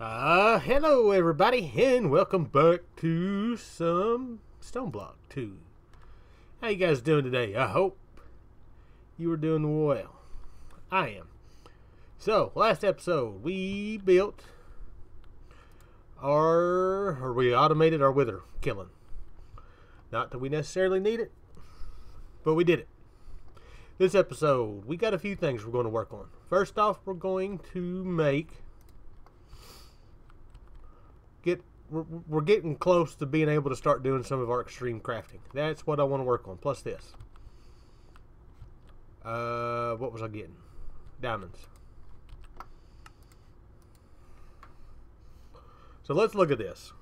Hello everybody, and welcome back to some StoneBlock 2. How you guys doing today? I hope you are doing well. I am. So, last episode, we automated our wither killing. Not that we necessarily need it, but we did it. This episode, we got a few things we're going to work on. First off, we're going to we're getting close to being able to start doing some of our extreme crafting. That's what I want to work on, plus this. What was I getting? Diamonds. So let's look at this.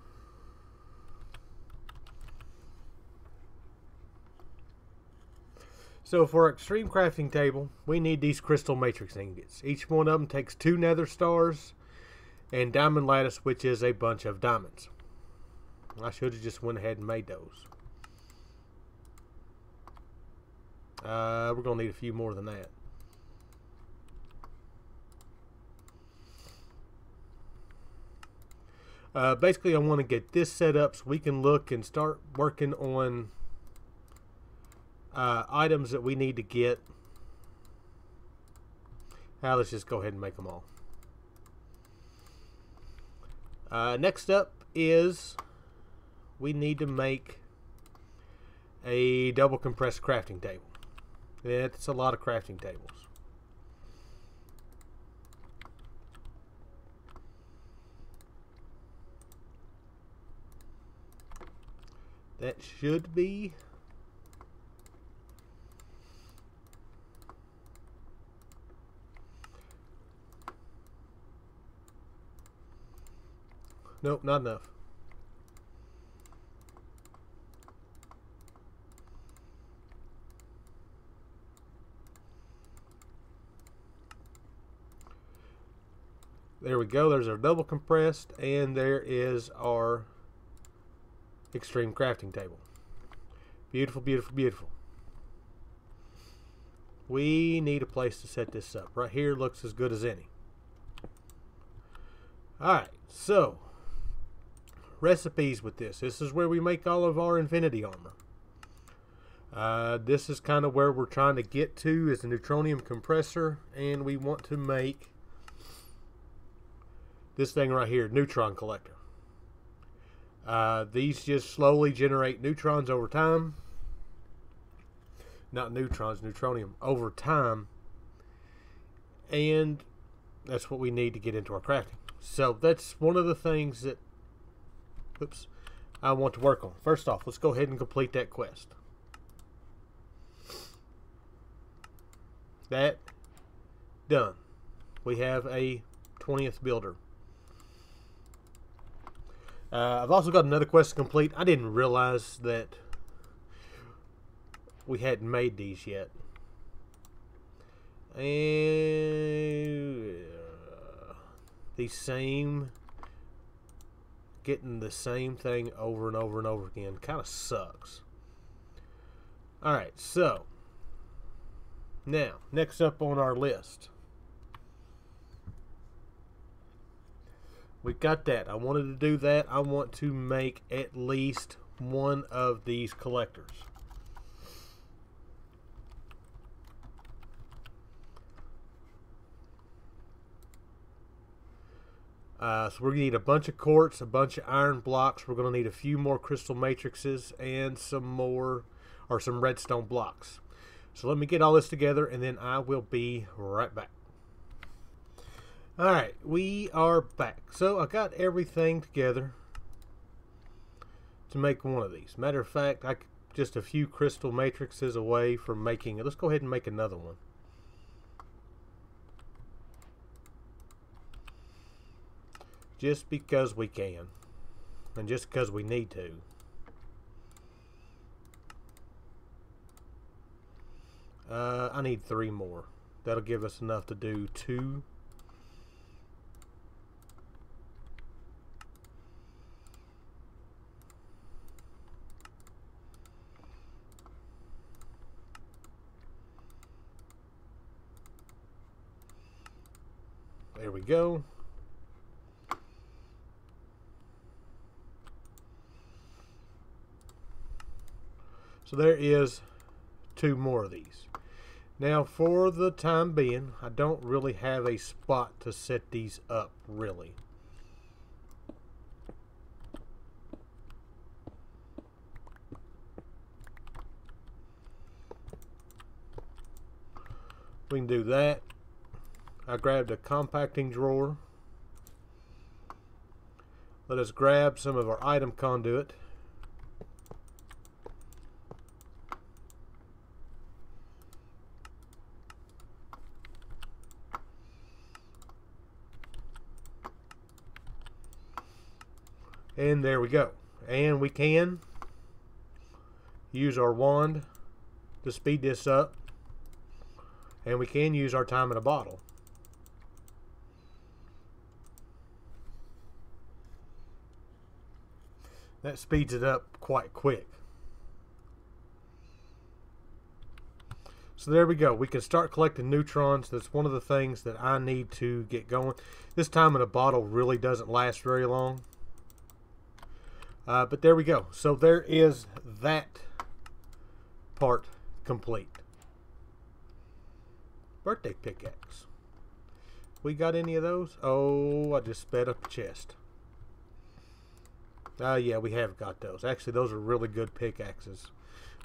So for our extreme crafting table, we need these crystal matrix ingots. Each one of them takes 2 nether stars and diamond lattice, which is a bunch of diamonds. I should have just went ahead and made those. We're going to need a few more than that. Basically, I want to get this set up so we can look and start working on items that we need to get. Now let's just go ahead and make them all. Next up is we need to make a double compressed crafting table. It's a lot of crafting tables. That should be nope, not enough. There we go. There's our double compressed, and there is our extreme crafting table. Beautiful, beautiful, beautiful. We need a place to set this up. Right here looks as good as any. Alright, so recipes with this. This is where we make all of our infinity armor. This is kind of where we're trying to get to, is a neutronium compressor, and we want to make this thing right here, neutron collector. These just slowly generate neutrons over time. Not neutrons, neutronium over time. And that's what we need to get into our crafting. So that's one of the things that I want to work on. First off, let's go ahead and complete that quest. That done. We have a 20th builder. I've also got another quest to complete. I didn't realize that we hadn't made these yet. And getting the same thing over and over and over again kind of sucks. Alright, so now, next up on our list, we got that. I wanted to do that. I want to make at least one of these collectors. So we're going to need a bunch of quartz, a bunch of iron blocks. We're going to need a few more crystal matrices and some redstone blocks. So let me get all this together, and then I will be right back. Alright, we are back. So I got everything together to make one of these. Matter of fact, I'm just a few crystal matrices away from making it. Let's go ahead and make another one. Just because we can. And just because we need to. I need 3 more. That'll give us enough to do 2. There we go. So there is 2 more of these. Now for the time being, I don't really have a spot to set these up really. We can do that. I grabbed a compacting drawer. Let us grab some of our item conduit. And there we go. And we can use our wand to speed this up. And we can use our time in a bottle. That speeds it up quite quick. So there we go. We can start collecting neutrons. That's one of the things that I need to get going. This time in a bottle really doesn't last very long. But there we go. So there is that part complete. Birthday pickaxe. We got any of those? Oh, I just sped up a chest. Yeah, we have got those. Actually, those are really good pickaxes.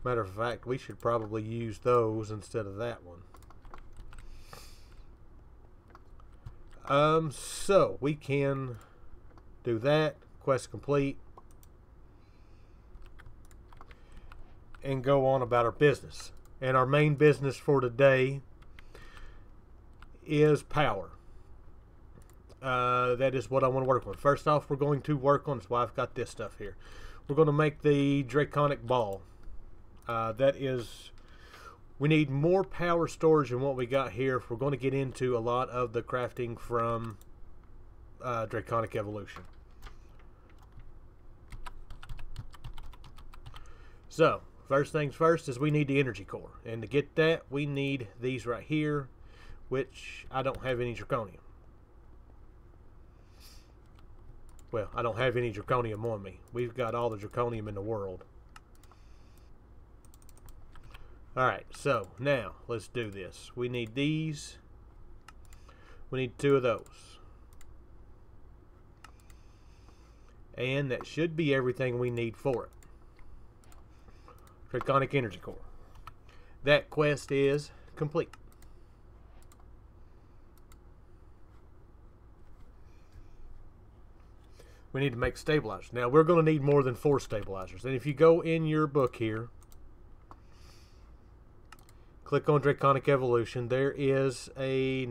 Matter of fact, we should probably use those instead of that one. So we can do that. Quest complete. And go on about our business. And our main business for today is power. That is what I want to work on. First off, we're going to work on, that's why I've got this stuff here. We're going to make the draconic ball. That is, we need more power storage than what we got here if we're going to get into a lot of the crafting from draconic evolution. So, first things first is we need the energy core. And to get that, we need these right here, which I don't have any draconium. Well, I don't have any draconium on me. We've got all the draconium in the world. Alright, so now let's do this. We need these. We need 2 of those. And that should be everything we need for it. Draconic energy core. That quest is complete. We need to make stabilizers. Now we're going to need more than 4 stabilizers. And if you go in your book here, click on Draconic Evolution, there is a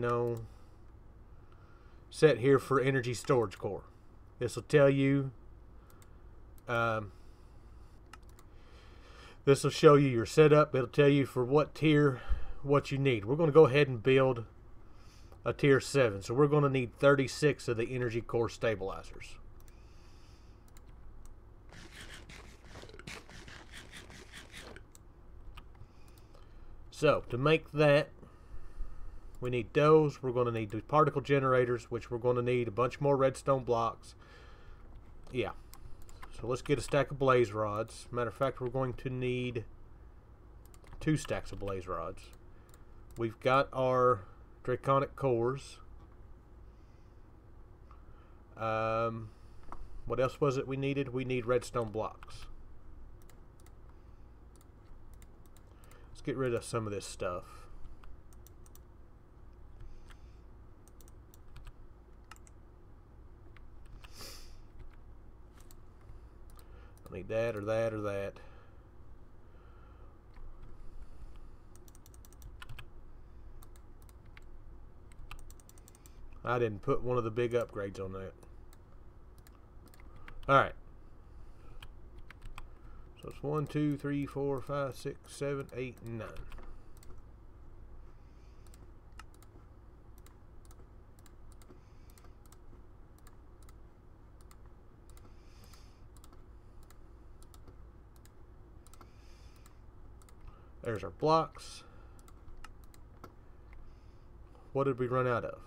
set here for energy storage core. This will tell you, this will show you your setup. It'll tell you for what tier, what you need. We're going to go ahead and build a tier 7. So we're going to need 36 of the energy core stabilizers. So, to make that, we need those. We're going to need the particle generators, which we're going to need a bunch more redstone blocks. Yeah. So, let's get a stack of blaze rods. Matter of fact, we're going to need 2 stacks of blaze rods. We've got our draconic cores. What else was it we needed? We need redstone blocks. Get rid of some of this stuff. I need that or that or that. I didn't put one of the big upgrades on that. Alright. So it's 1, 2, 3, 4, 5, 6, 7, 8, 9. There's our blocks. What did we run out of?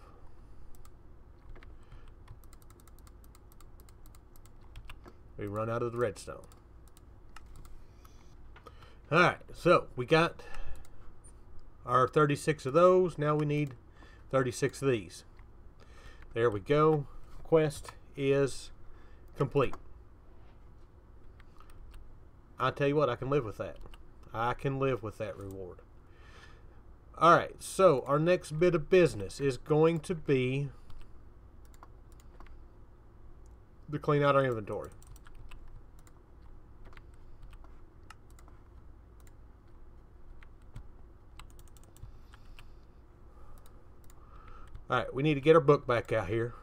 We run out of the redstone. Alright, so we got our 36 of those. Now we need 36 of these. There we go. Quest is complete. I tell you what, I can live with that. I can live with that reward. Alright, so our next bit of business is going to be to clean out our inventory. Alright, we need to get our book back out here.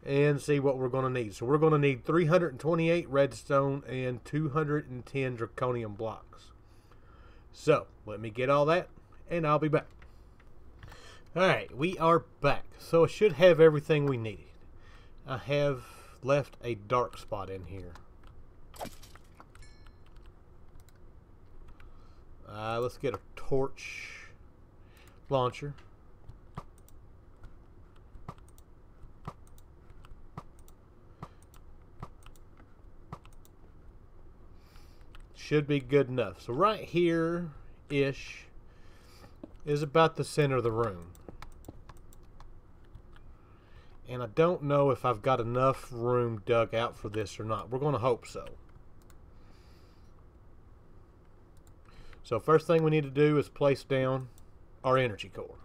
And see what we're going to need. So we're going to need 328 redstone and 210 draconium blocks. So, let me get all that, and I'll be back. Alright, we are back. So I should have everything we needed. I have left a dark spot in here. Let's get a torch launcher. Should be good enough. So right here-ish is about the center of the room. And I don't know if I've got enough room dug out for this or not. We're going to hope so. So first thing we need to do is place down our energy core.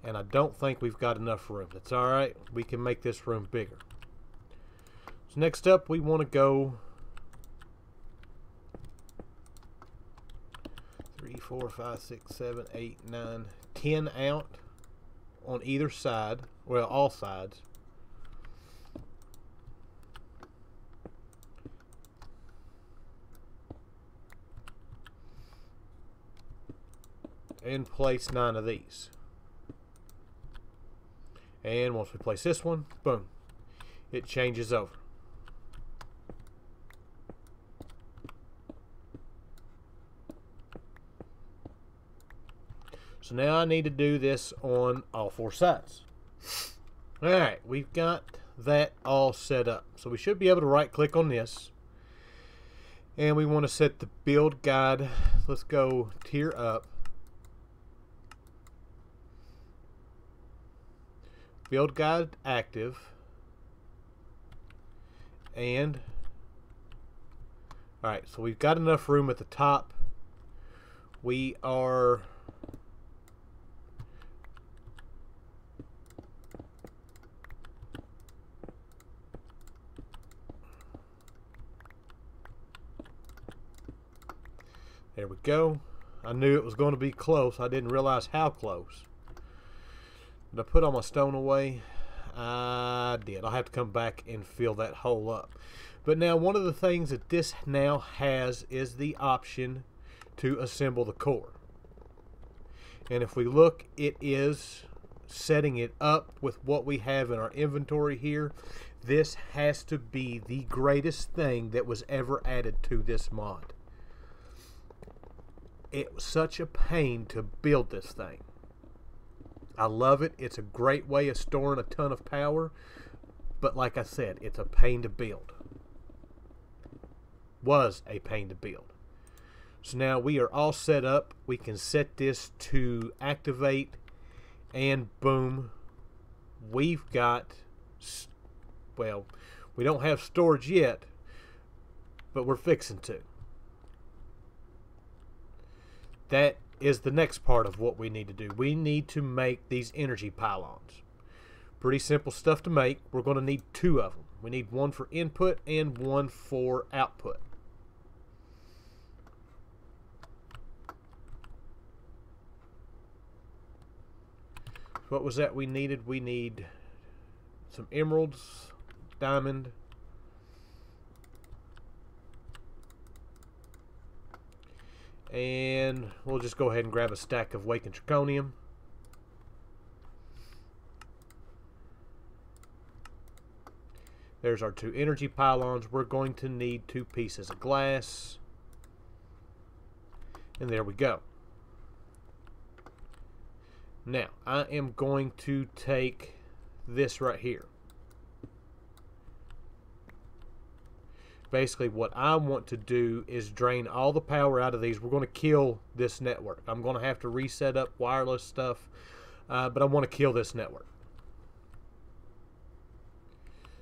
And I don't think we've got enough room. That's alright. We can make this room bigger. So next up we want to go 3, 4, 5, 6, 7, 8, 9, 10 out on either side. Well, all sides. And place 9 of these. And once we place this one, boom, it changes over. So now I need to do this on all 4 sides. Alright, we've got that all set up. So we should be able to right click on this. And we want to set the build guide. Let's go tier up. Build guide active. And alright, so we've got enough room at the top. We are there we go. I knew it was going to be close. I didn't realize how close. Did I put all my stone away? I did. I'll have to come back and fill that hole up. But now one of the things that this now has is the option to assemble the core. And if we look, it is setting it up with what we have in our inventory here. This has to be the greatest thing that was ever added to this mod. It was such a pain to build this thing. I love it. It's a great way of storing a ton of power. But like I said, it's a pain to build. Was a pain to build. So now we are all set up. We can set this to activate. And boom. We've got, well, we don't have storage yet. But we're fixing to. That is the next part of what we need to do. We need to make these energy pylons. Pretty simple stuff to make. We're going to need 2 of them. We need one for input and one for output. What was that we needed? We need some emeralds, diamond, and we'll just go ahead and grab a stack of awakened draconium. There's our 2 energy pylons. We're going to need 2 pieces of glass. And there we go. Now, I am going to take this right here. basically what I want to do is drain all the power out of these. We're going to kill this network. I'm going to have to reset up wireless stuff, but I want to kill this network.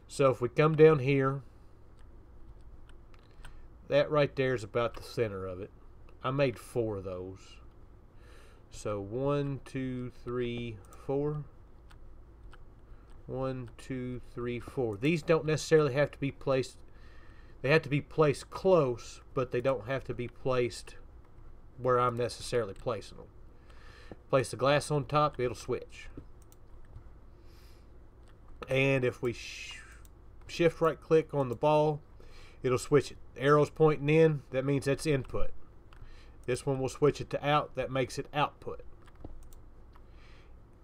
So if we come down here, that right there is about the center of it. I made 4 of those. So 1, 2, 3, 4. 1, 2, 3, 4. These don't necessarily have to be placed. They have to be placed close, but they don't have to be placed where I'm necessarily placing them. Place the glass on top, it'll switch. And if we shift right click on the ball, it'll switch it. Arrow's pointing in, that means that's input. This one will switch it to out, that makes it output.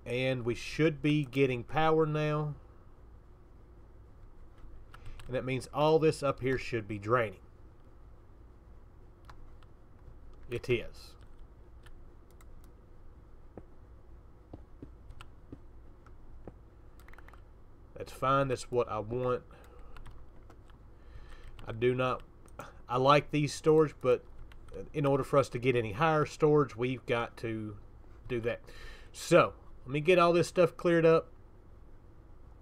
And we should be getting power now. And that means all this up here should be draining. It is. That's fine, that's what I want. I like these storage, but in order for us to get any higher storage, we've got to do that. So, let me get all this stuff cleared up,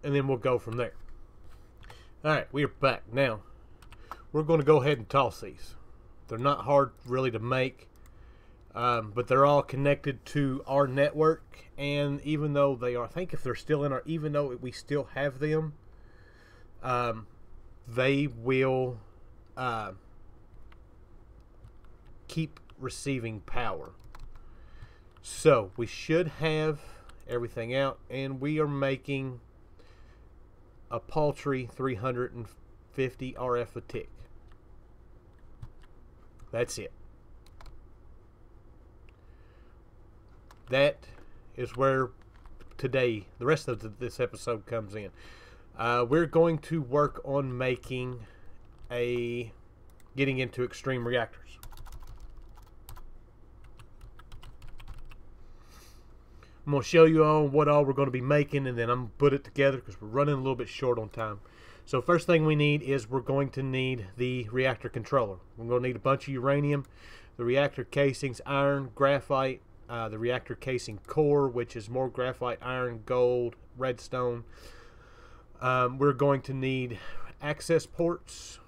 and then we'll go from there. Alright, we are back. Now, we're going to go ahead and toss these. They're not hard really to make, but they're all connected to our network, and even though they are, I think if they're still in our, even though we still have them, they will keep receiving power. So we should have everything out, and we are making a paltry 350 RF a tick. That's it. That is where today, the rest of this episode comes in. We're going to work on making getting into extreme reactors. I'm going to show you all what all we're going to be making, and then I'm going to put it together because we're running a little bit short on time. So first thing we need is we're going to need the reactor controller. We're going to need a bunch of uranium, the reactor casings, iron, graphite, the reactor casing core, which is more graphite, iron, gold, redstone. We're going to need access ports,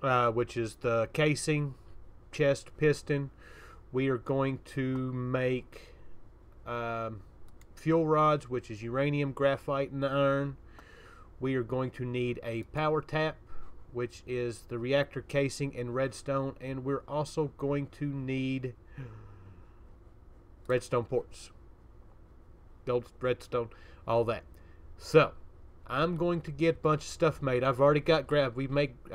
which is the casing, chest, piston. We are going to make fuel rods, which is uranium, graphite, and iron. We are going to need a power tap, which is the reactor casing and redstone, and we're also going to need redstone ports, gold, redstone, all that. So I'm going to get a bunch of stuff made. I've already got I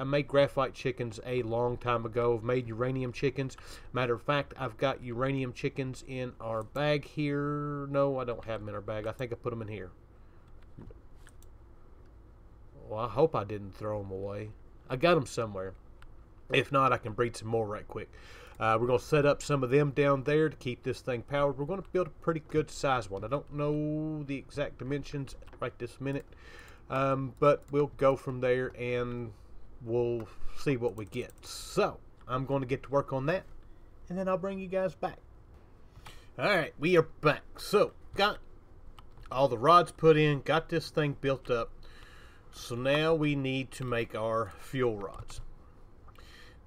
made graphite chickens a long time ago. I've made uranium chickens. Matter of fact, I've got uranium chickens in our bag here. No, I don't have them in our bag. I think I put them in here. Well, I hope I didn't throw them away. I got them somewhere. If not, I can breed some more right quick. We're going to set up some of them down there to keep this thing powered. We're going to build a pretty good size one. I don't know the exact dimensions right this minute. But we'll go from there and we'll see what we get. So I'm going to get to work on that, and then I'll bring you guys back. Alright, we are back. So got all the rods put in, got this thing built up. So now we need to make our fuel rods.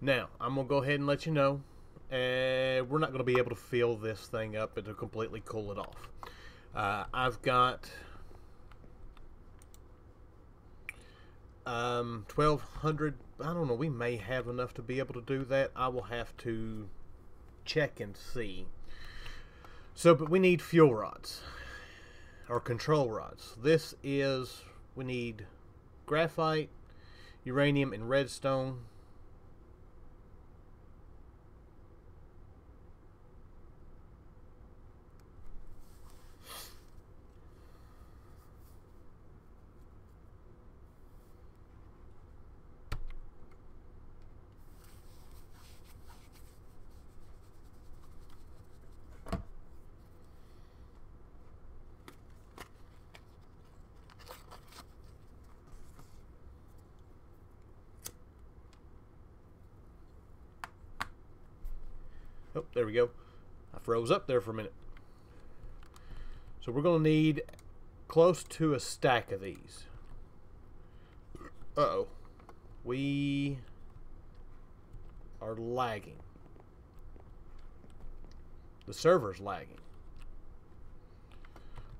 Now I'm going to go ahead and let you know, we're not going to be able to fill this thing up and to completely cool it off. I've got 1200. I don't know, we may have enough to be able to do that. I will have to check and see. So, but we need fuel rods or control rods. This is, we need graphite, uranium, and redstone. Oh, there we go. I froze up there for a minute. So we're going to need close to a stack of these. Uh-oh. We are lagging. The server's lagging.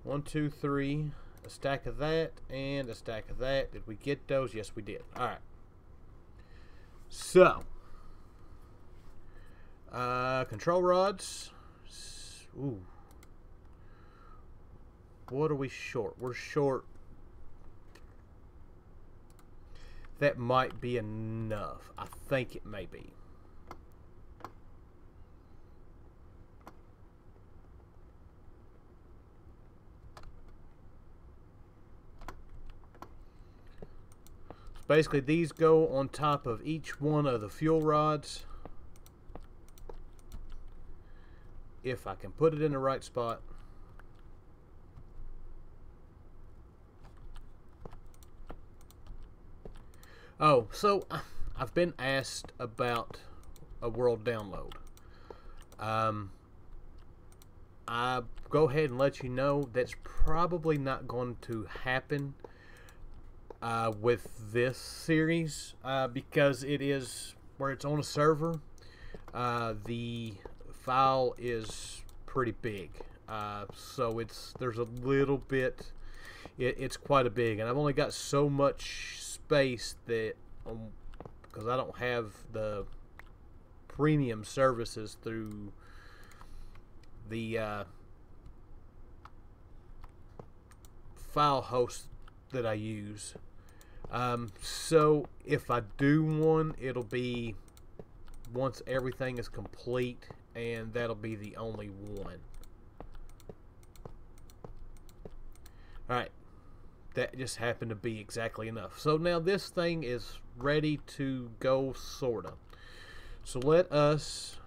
1, 2, 3. A stack of that and a stack of that. Did we get those? Yes, we did. Alright. So. Control rods. Ooh. What are we short? We're short. That might be enough. I think it may be. So basically, these go on top of each one of the fuel rods. If I can put it in the right spot. Oh, so I've been asked about a world download. I go ahead and let you know that's probably not going to happen with this series because it is where it's on a server. The file is pretty big, so there's a little bit. It's quite a big, and I've only got so much space that because I don't have the premium services through the file host that I use. So if I do one, it'll be once everything is complete, and that'll be the only one. Alright. That just happened to be exactly enough. So now this thing is ready to go, sorta. So let us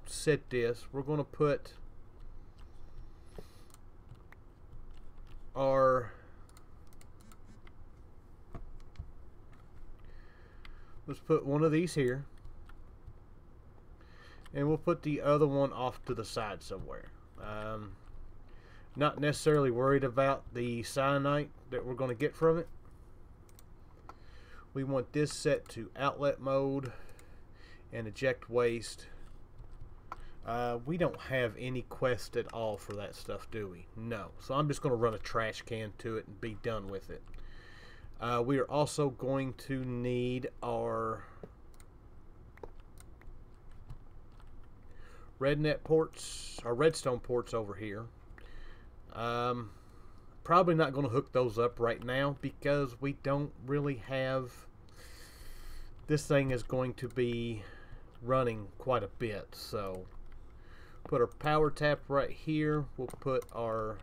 set this. We're going to put our... Let's put one of these here. And we'll put the other one off to the side somewhere. Not necessarily worried about the cyanide that we're going to get from it. We want this set to outlet mode and eject waste. We don't have any quest at all for that stuff, do we? No. So I'm just going to run a trash can to it and be done with it. We are also going to need our rednet ports, our redstone ports over here. Probably not going to hook those up right now because we don't really have... This thing is going to be running quite a bit, so put our power tap right here. We'll put our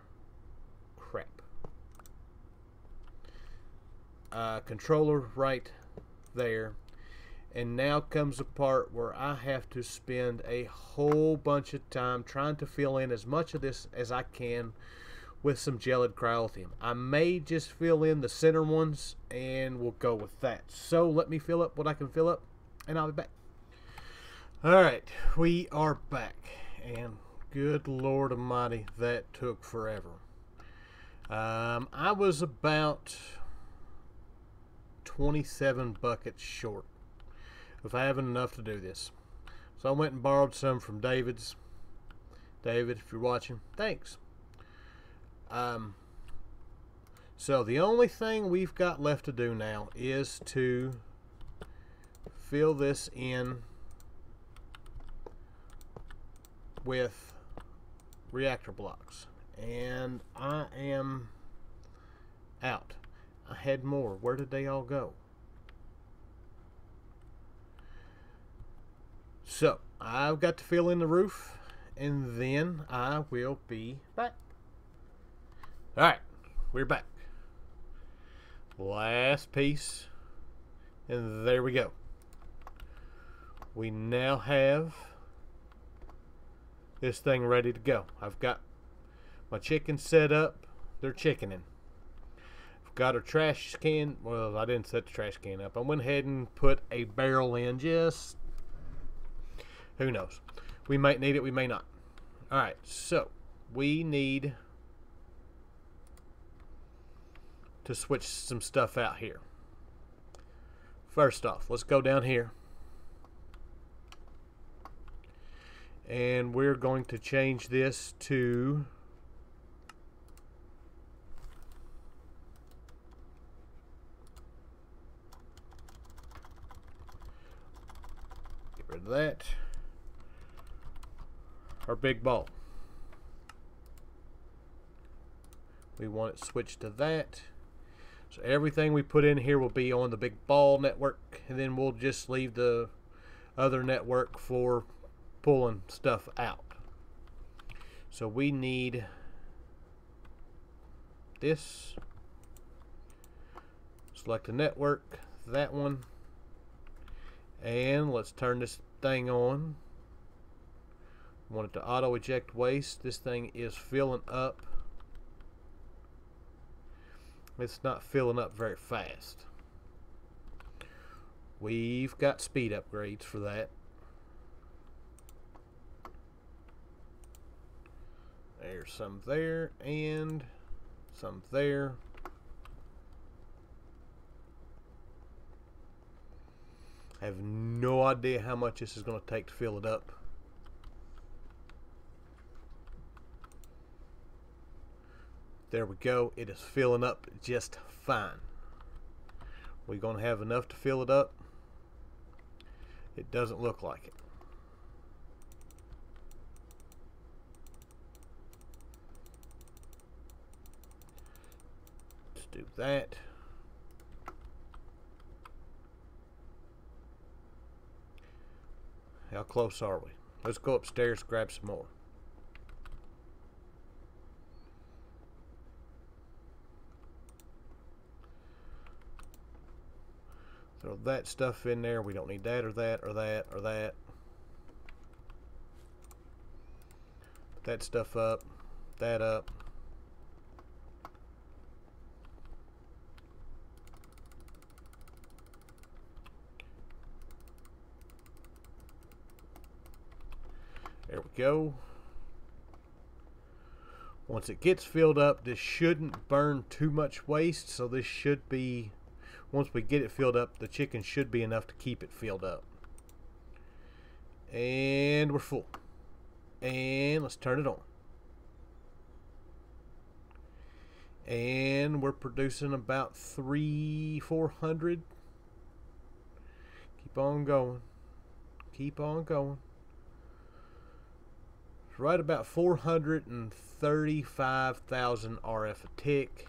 controller right there. And now comes the part where I have to spend a whole bunch of time trying to fill in as much of this as I can with some gelid cryolithium. I may just fill in the center ones and we'll go with that. So let me fill up what I can fill up and I'll be back. Alright, we are back. And good Lord Almighty, that took forever. I was about 27 buckets short of having enough to do this. So I went and borrowed some from David's. David, if you're watching, thanks. So the only thing we've got left to do now is to fill this in with reactor blocks. And I am out. I had more. Where did they all go? So I've got to fill in the roof and then I will be back. Alright, we're back. Last piece. And there we go. We now have this thing ready to go. I've got my chickens set up. They're chickening. I've got our trash can. Well, I didn't set the trash can up. I went ahead and put a barrel in. Just Who knows? We might need it, we may not. Alright, so we need to switch some stuff out here. First off, let's go down here. And we're going to change this to get rid of that. Our big ball. We want it switched to that. So everything we put in here will be on the big ball network, and then we'll just leave the other network for pulling stuff out. So we need this. Select the network, that one, and let's turn this thing on. Want it to auto eject waste. This thing is filling up. It's not filling up very fast. We've got speed upgrades for that. There's some there and some there. I have no idea how much this is going to take to fill it up. There we go. It is filling up just fine. We're going to have enough to fill it up. It doesn't look like it. Let's do that. How close are we? Let's go upstairs, grab some more. Throw that stuff in there. We don't need that or that or that or that. Put that stuff up. That up. There we go. Once it gets filled up, this shouldn't burn too much waste, so this should be, once we get it filled up, the chicken should be enough to keep it filled up. And we're full. And let's turn it on. And we're producing about 400. Keep on going. Keep on going. It's right about 435,000 RF a tick.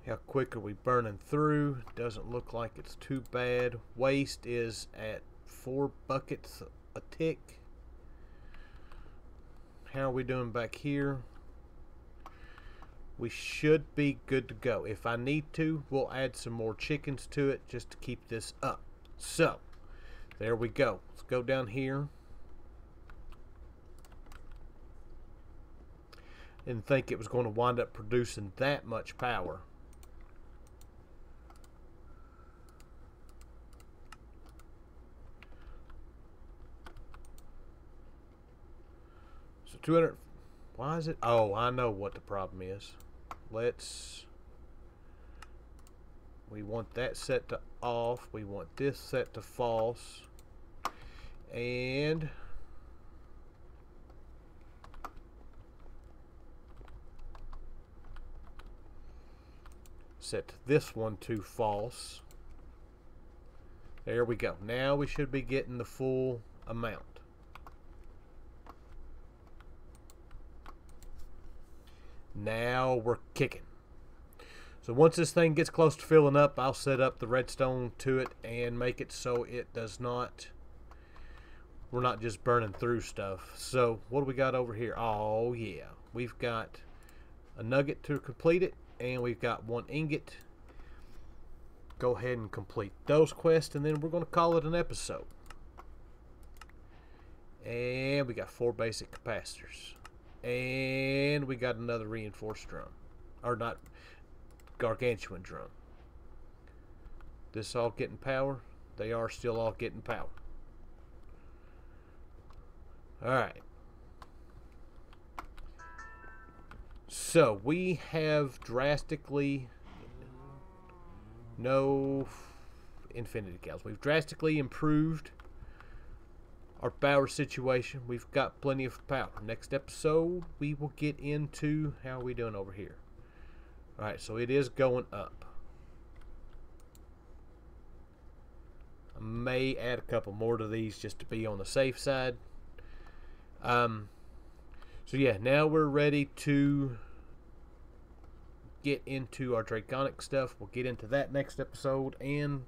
How quick are we burning through? Doesn't look like it's too bad. Waste is at 4 buckets a tick. How are we doing back here? We should be good to go. If I need to, we'll add some more chickens to it just to keep this up. So, there we go. Let's go down here. Didn't think it was going to wind up producing that much power. So 200. Why is it? Oh, I know what the problem is. We want that set to off. We want this set to false. And set this one to false. There we go. Now we should be getting the full amount. Now we're kicking. So once this thing gets close to filling up, I'll set up the redstone to it and make it so it does not, we're not just burning through stuff. So what do we got over here? Oh yeah, we've got a nugget to complete it, and we've got 1 ingot. Go ahead and complete those quests, and then we're going to call it an episode. And we got 4 basic capacitors. And we got another reinforced drum. Or not, gargantuan drum. This all getting power? They are still all getting power. Alright. So, we have drastically no infinity cows. We've drastically improved our power situation. We've got plenty of power. Next episode, we will get into how are we doing over here. Alright, so it is going up. I may add a couple more to these just to be on the safe side. So yeah, now we're ready to get into our draconic stuff. We'll get into that next episode and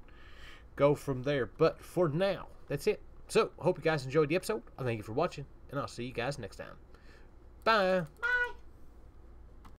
go from there. But for now, that's it. So, hope you guys enjoyed the episode. I thank you for watching, and I'll see you guys next time. Bye.